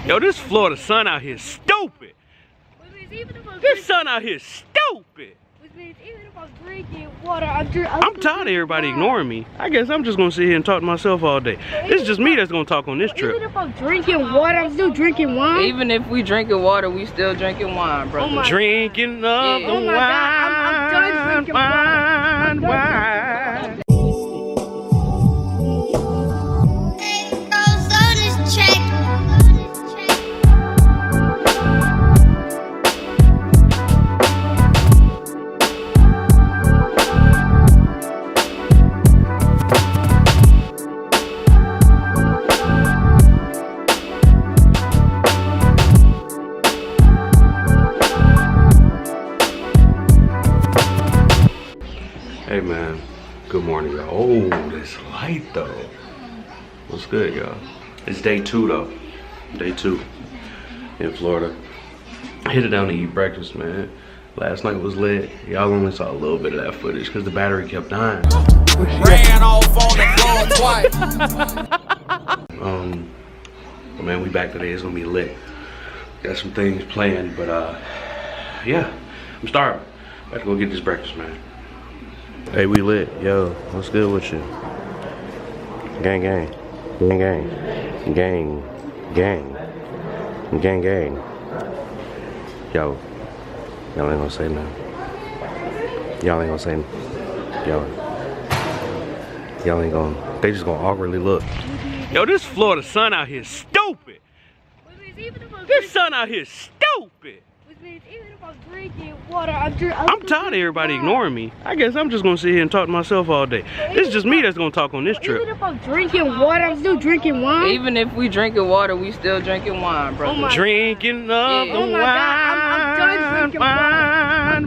Yo, this Florida sun out here stupid. This sun out here stupid. I'm tired of everybody ignoring me. I guess I'm just gonna sit here and talk to myself all day. It's just me that's gonna talk on this trip. Even if I'm drinking water, I'm still drinking wine. Even if we drinking water, we still drinking wine, bro. Oh Drinking of the wine. I'm done drinking wine. Wine. Hey man, good morning y'all. Oh, it's light though. What's good y'all? It's day 2 though. Day 2 in Florida. I hit it down to eat breakfast, man. Last night was lit. Y'all only saw a little bit of that footage because the battery kept dying. Ran off on the floor twice. But man, we back today. It's gonna be lit. Got some things planned, but yeah, I'm starving. About to go get this breakfast, man. Hey, we lit. Yo, what's good with you? Gang, gang. Gang, gang. Gang, gang. Gang, gang. Yo, y'all ain't gonna say nothing. Y'all ain't gonna say nothing. Y'all ain't gonna, they just gonna awkwardly look. Yo, this Florida sun out here stupid. This sun out here stupid. Even if I'm drinking water, I'm tired of everybody ignoring me. I guess I'm just gonna sit here and talk to myself all day. It's just me that's gonna talk on this trip. Even if I'm drinking water, I'm still drinking wine. Even if we drinking water, we still drinking wine, bro. Drinking of the wine. I'm done drinking wine.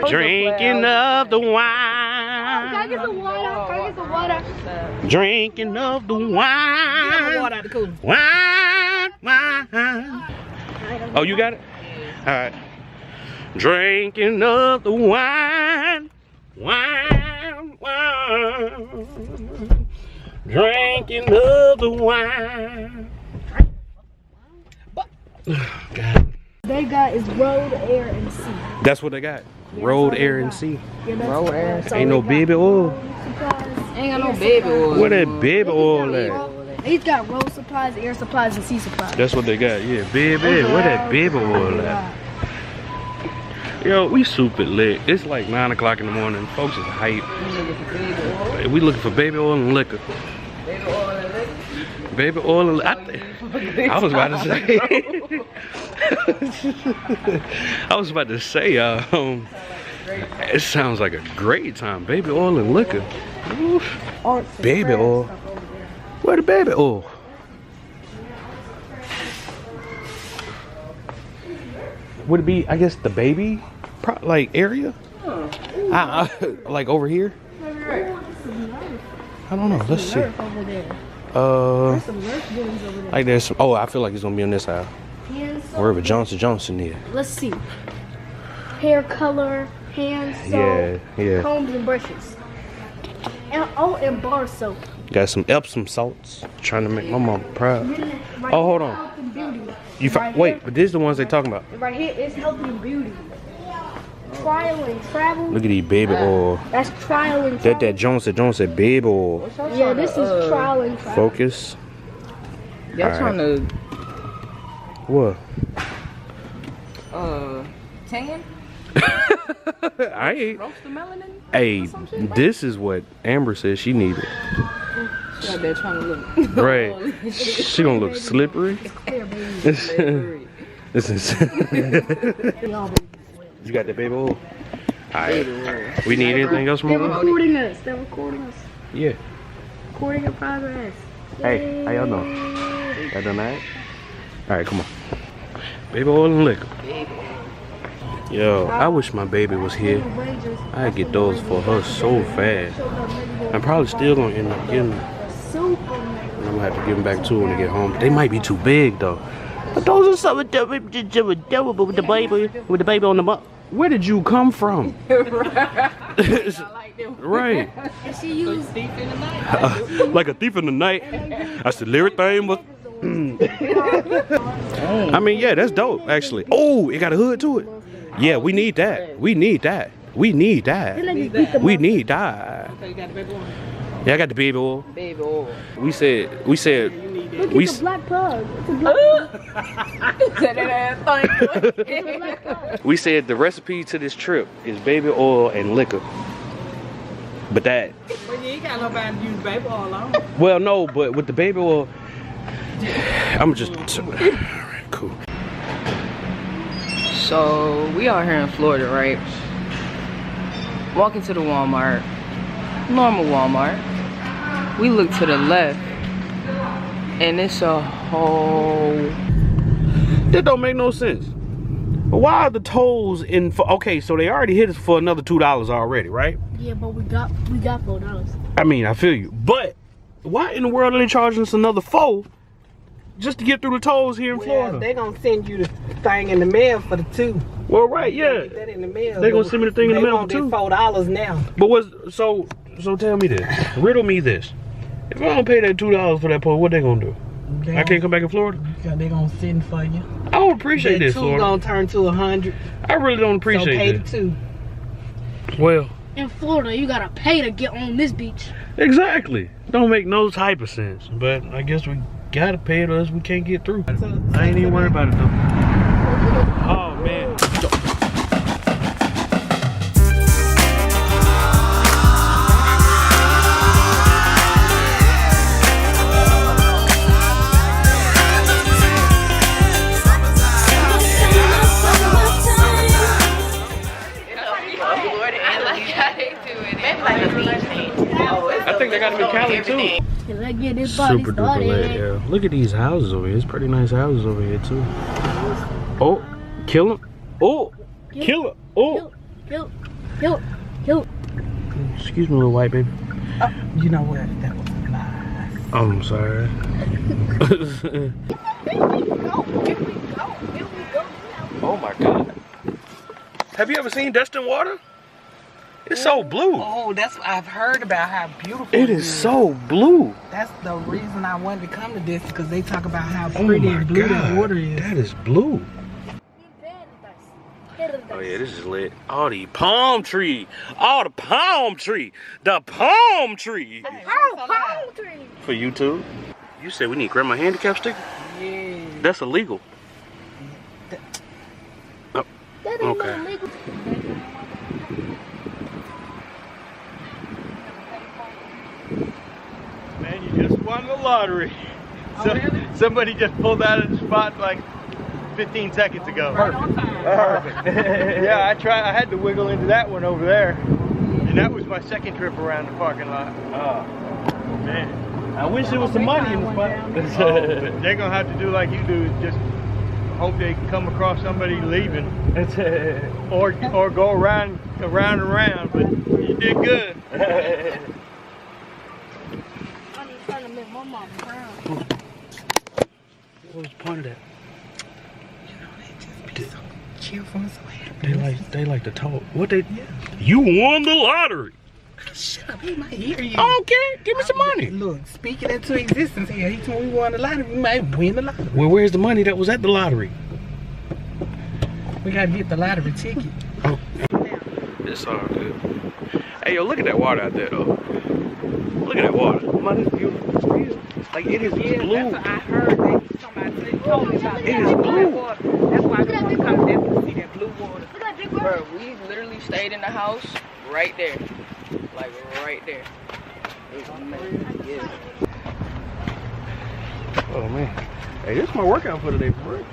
Drinking of the wine. Can I get some water? Can I get some water? Drinking of the wine. Get the water out the cooler. Wine, wine. Oh, you got it? All right. Drinking of the wine. Wine, wine. Drinking of the wine. God. They got is road, air, and sea. That's what they got. Road, air, and sea. Yeah, Road, air, and sea. Ain't no baby oil. Ain't got no baby oil. Where that baby oil at? He's got road supplies, air supplies, and sea supplies. That's what they got, yeah. Baby, where that baby oil at? Yo, we super lit. It's like 9 o'clock in the morning. Folks is hype. We looking for baby oil and liquor. Baby oil and liquor? Baby oil and liquor. I was about to say. I was about to say, it sounds like a great time. Baby oil and liquor. Oof. Baby oil. Where the baby oil? Would it be, I guess, the baby, like, area? Like over here? I don't know. Let's see. Like there's some, oh, I feel like it's gonna be on this aisle. Wherever Johnson is. Let's see. Hair color, hand soap, yeah. combs and brushes. And bar soap. Got some Epsom salts. Trying to make my mom proud. Oh, hold on. You wait, but these are the ones they talking about. Right here is health and beauty. Trial and travel. Look at these baby oil. That's trial and travel. That Jones said baby oil. Yeah, this is trial and travel. Focus. Y'all trying to what? Tan? I ain't. Roast the melanin? Hey, this is what Amber said she needed. She out there trying to look. Right. She gonna look slippery. Slippery. This is. You got the baby oil? Alright. We need anything else from They're over? recording us. They're recording us. Yeah. Recording in progress. Hey, how y'all doing? Y'all done that? Alright, come on. Baby oil and liquor. Yo, I wish my baby was here. I'd get those for her so fast. I'm probably still gonna end up getting them. I'm gonna have to give them back to her when I get home. They might be too big though. But those are some with the baby on the butt. Where did you come from? Right. And she used Thief in the night. Like a thief in the night. I said, everything was. I mean, yeah, that's dope, actually. Oh, it got a hood to it. Yeah, we need that. We need that. We need that. We need that. So you got the baby oil? Yeah, I got the baby oil. Baby oil. We said, Look at we. the black pug. It's a black pug. We said the recipe to this trip is baby oil and liquor. But that. But you ain't got nobody to use baby oil on. Well, no, but with the baby oil, I'm just. Alright, cool. So we out here in Florida, right? Walking to the Walmart, normal Walmart. We look to the left, and it's a whole. That don't make no sense. Why are the tolls in? Okay, so they already hit us for another $2 already, right? Yeah, but we got $4. I mean, I feel you, but why in the world are they charging us another $4 just to get through the tolls here in Florida? They gonna send you the thing in the mail for the 2. Well, right, yeah. Get that in the mail. They gonna send me the thing in the mail for 2. They want $4 now. But so tell me this, riddle me this. If I don't pay that $2 for that post, what they gonna do? I can't come back in Florida? They gonna send for you. I don't appreciate this, That 2 Florida. gonna turn to 100. I really don't So appreciate pay this. the 2. Well, In Florida, you gotta pay to get on this beach. exactly. Don't make no type of sense. But I guess we gotta pay it or else we can't get through. I ain't even worried about it though. Oh man. I think they got them in Cali too. Let's get this party Super duper lit, started. yeah. Look at these houses over here. It's pretty nice houses over here too. Oh, kill him. Oh, kill him. Oh. Kill. Excuse me, little white baby. You know what? That was a lie. I'm sorry. Oh my God. Have you ever seen Destin water? It's so blue. Oh, that's I've heard about how beautiful It is so blue. That's the reason I wanted to come to this, because they talk about how Oh pretty my and blue God. that water is. That is blue. Oh yeah, this is lit. All the palm tree. All the palm tree. The palm tree. Palm tree. For YouTube. You said we need grandma handicap sticker? Yeah. That's illegal. Oh, That ain't okay. no legal. Man, you just won the lottery. Really? Somebody just pulled out of the spot like 15 seconds ago. Perfect. Yeah, I had to wiggle into that one over there. And that was my second trip around the parking lot. Oh, man. I wish there was some money in the spot. But they're going to have to do like you do, just hope they come across somebody leaving. Or go around and around, but you did good. I'm just trying to make my mom proud. What was the point of that? You know, they just be so cheerful and so happy. They like to talk. What they? You won the lottery. Shut up, he might hear you. I don't care. Give me some money. Look, speaking into existence here, he told me we won the lottery, we might win the lottery. Well, where's the money that was at the lottery? We gotta get the lottery ticket. Oh, it's all good. Hey, yo, look at that water out there, though. Look at that water. Man, it's beautiful. It's real. Like, it is blue. That's what I heard. Somebody told me about It is blue. That's why I just want to come there to see that blue water. Look at that big Bro, bird. we literally stayed in the house right there. Like right there. It was amazing. Yeah. Oh, man. Hey, this is my workout for today, bro.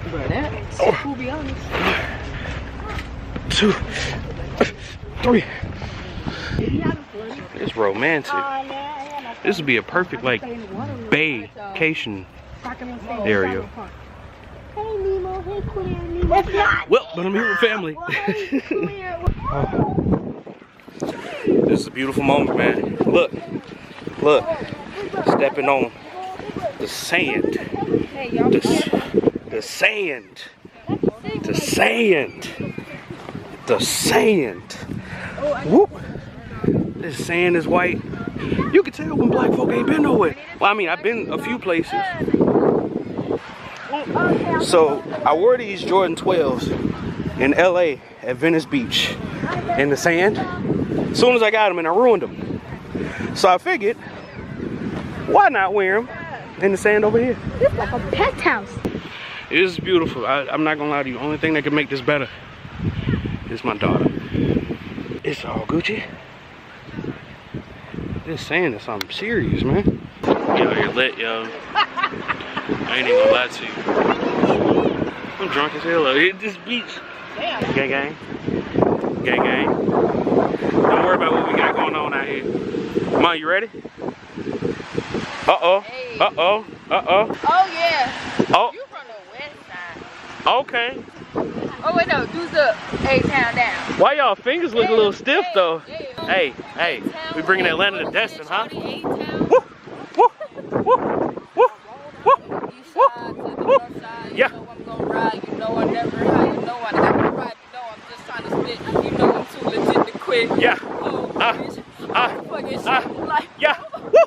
Bro, that, to be honest. 2, 3. It's romantic. This would be a perfect, like, vacation area. Hey Nemo, hey Queer Nemo. It's not. Well, but I'm here with family. This is a beautiful moment, man. Look, stepping on the sand. The sand. The sand. The sand. Whoop. This sand is white. You can tell when black folk ain't been nowhere. Well, I mean, I've been a few places. So I wore these Jordan 12s in LA at Venice Beach in the sand. As soon as I got them, and I ruined them. So I figured, why not wear them in the sand over here? It's like a pet house. It is beautiful. I'm not gonna lie to you. Only thing that can make this better is my daughter. It's all Gucci. This sand is something serious, man. Yo, you're lit, yo. I ain't even gonna lie to you. I'm drunk as hell. Hit this beach. Gang, gang. Gang, gang. Don't worry about what we got going on out here. Come on, you ready? Uh-oh. Hey. Uh-oh. Uh-oh. Oh, yeah. Oh. You from the west side. Okay. Oh, wait, no. Do the A-Town down. Why y'all fingers look a little stiff, though? Hey. Hey, we bringing Atlanta to Destin, huh? A-Town. Woo! Woo! Woo! Woo! Woo! East side to the north side. Yeah. You know I'm gonna ride. You know I never hide. You know I never ride. You know I'm just trying to spit. You know I'm too legit to quit. Yeah. Fucking shit. Like, Yeah. Woo!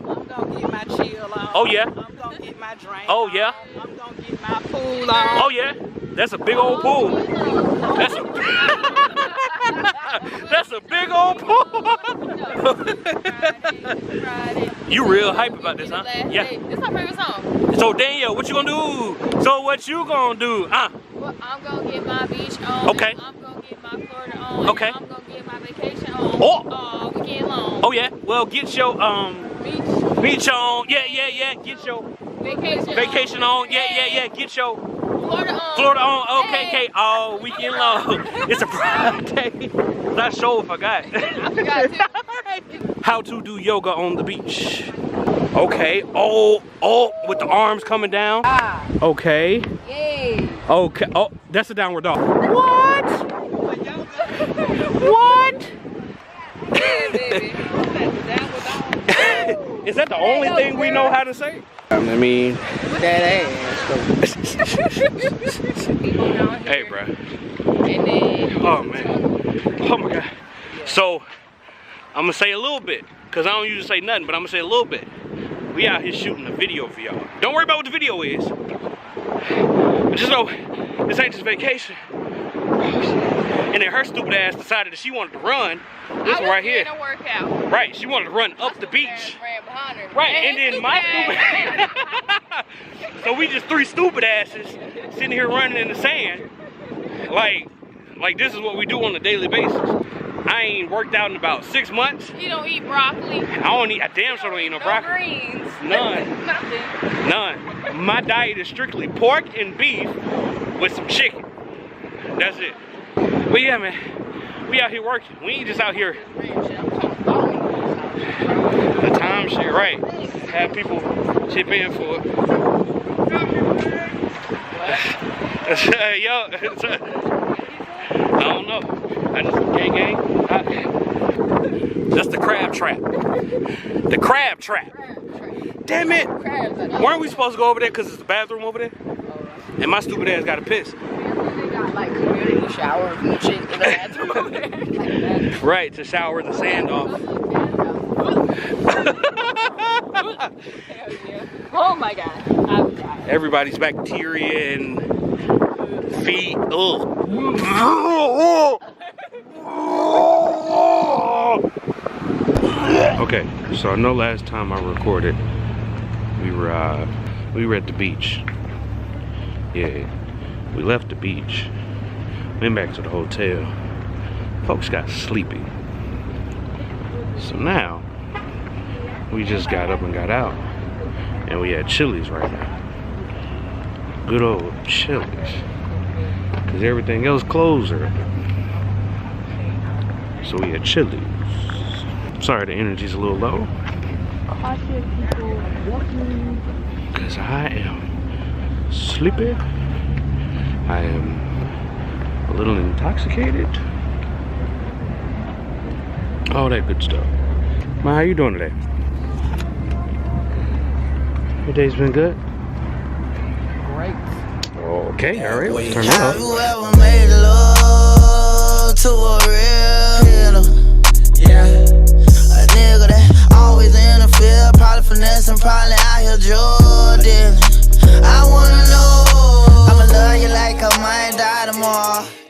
I'm gonna get my chill on. Oh, yeah. I'm gonna get my drink Oh, yeah. on. I'm gonna get my pool on. Oh, yeah. That's a big old pool. That's a That's a big old pool. Friday. You real hype about this, huh? Yeah. This my favorite song. So Danielle, what you gonna do? So what you gonna do? Well, I'm gonna get my beach on. Okay. I'm gonna get my Florida on. Okay. I'm gonna get my vacation on. Oh. All weekend long. Oh yeah. Well, get your Beach on. Yeah. Get your vacation on. Yeah. Get your Florida on. Okay. All weekend long. It's a Friday. Not sure if I got. I forgot to. How to do yoga on the beach. Okay. Oh, with the arms coming down. Okay. Yay. Okay. Oh, that's a downward dog. What? What? Yeah, baby. Is that the only thing we know how to say? I mean, That ass. hey, bro. And then. Oh man. Oh my God. So I'm gonna say a little bit, cause I don't usually say nothing, but I'm gonna say a little bit. We out here shooting a video for y'all. Don't worry about what the video is. But just know this ain't just vacation. And then her stupid ass decided that she wanted to run. This one right here. A workout. Right, she wanted to run up the beach. Ran behind her. Right, and then my stupid So we just three stupid asses sitting here running in the sand. Like this is what we do on a daily basis. I ain't worked out in about 6 months. You don't eat broccoli. I damn sure don't eat no broccoli. Greens. None. Nothing. None. My diet is strictly pork and beef with some chicken. That's it. But yeah, man, we out here working. We ain't just out here. The time shit, right? Have people chip in for it. Yo, I don't know. I just gang. That's the crab trap. The crab trap. Damn it! Weren't we supposed to go over there because it's the bathroom over there? And my stupid ass got to piss. They got like community shower and shit in the bathroom over there. Like right, to shower the sand off. Oh my God. I'm tired. Everybody's bacteria and feet. Ugh. Okay, so I know last time I recorded, we were at the beach. Yeah, we left the beach, went back to the hotel. Folks got sleepy. So now, we just got up and got out, and we had Chili's right now. Good old Chili's, because everything else closed early. So we had Chili's. Sorry the energy's a little low. Because I am sleepy. I am a little intoxicated. All that good stuff. Ma, how you doing today? Your day's been good? Great. Okay, alright, let's turn it off. Have you ever made love to a real hitter? Yeah. finesse and probably out here drug dealing. I wanna know, I'ma love you like I might die tomorrow.